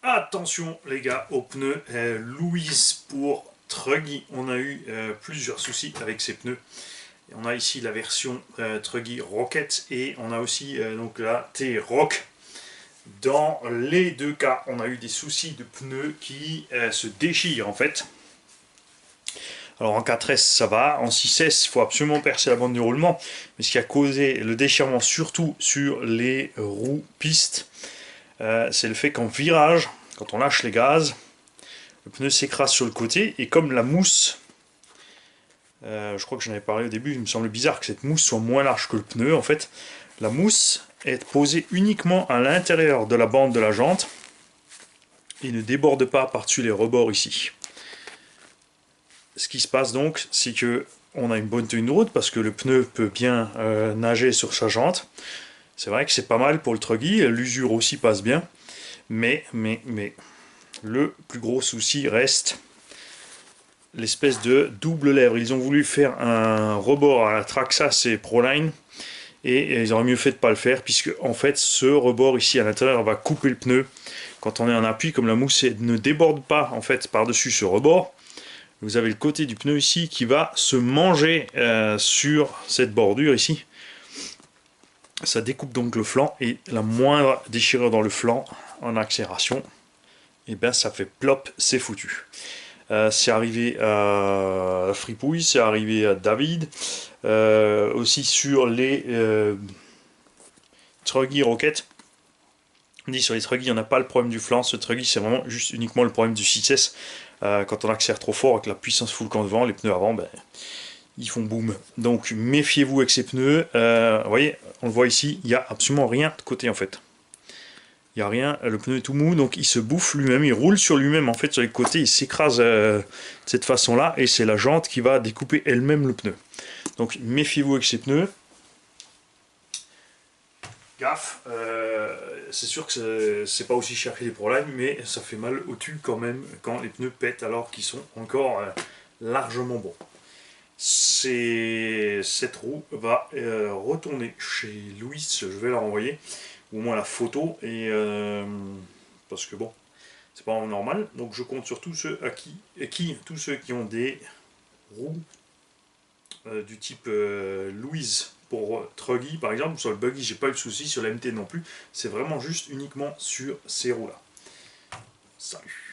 Attention les gars aux pneus Louise pour Truggy. On a eu plusieurs soucis avec ces pneus. On a ici la version Truggy Rocket et on a aussi donc la T-Rock. Dans les deux cas, on a eu des soucis de pneus qui se déchirent en fait. Alors en 4S ça va, en 6S il faut absolument percer la bande de roulement, mais ce qui a causé le déchirement surtout sur les roues pistes, c'est le fait qu'en virage, quand on lâche les gaz, le pneu s'écrase sur le côté et comme la mousse, je crois que j'en avais parlé au début, il me semble bizarre que cette mousse soit moins large que le pneu en fait. La mousse est posée uniquement à l'intérieur de la bande de la jante et ne déborde pas par-dessus les rebords ici. Ce qui se passe donc, c'est que on a une bonne tenue de route parce que le pneu peut bien nager sur sa jante. C'est vrai que c'est pas mal pour le Truggy, l'usure aussi passe bien, mais le plus gros souci reste l'espèce de double lèvre. Ils ont voulu faire un rebord à la Traxxas et Proline et ils auraient mieux fait de ne pas le faire puisque en fait ce rebord ici à l'intérieur va couper le pneu quand on est en appui. Comme la mousse ne déborde pas en fait par-dessus ce rebord, vous avez le côté du pneu ici qui va se manger sur cette bordure ici. Ça découpe donc le flanc et la moindre déchirure dans le flanc en accélération, et ben ça fait plop, c'est foutu. C'est arrivé à Fripouille, c'est arrivé à David, aussi sur les Truggy Rocket. On dit sur les Truggy, on n'a pas le problème du flanc, ce Truggy c'est vraiment juste uniquement le problème du 6S. Quand on accélère trop fort avec la puissance full camp devant, les pneus avant, ben, ils font boum. Donc méfiez-vous avec ces pneus. Vous voyez, on le voit ici, il n'y a absolument rien de côté en fait. Il n'y a rien, le pneu est tout mou, donc il se bouffe lui-même, il roule sur lui-même en fait sur les côtés, il s'écrase de cette façon-là, et c'est la jante qui va découper elle-même le pneu. Donc méfiez-vous avec ces pneus. Gaffe, c'est sûr que c'est pas aussi cher que les Proline, mais ça fait mal au tube quand même quand les pneus pètent alors qu'ils sont encore largement bons. Cette roue va retourner chez Louis, je vais la renvoyer, ou au moins la photo, et parce que bon, c'est pas normal. Donc je compte sur tous ceux tous ceux qui ont des roues du type Louise pour Truggy par exemple. Sur le Buggy j'ai pas eu de souci, sur la MT non plus, c'est vraiment juste uniquement sur ces roues là. Salut.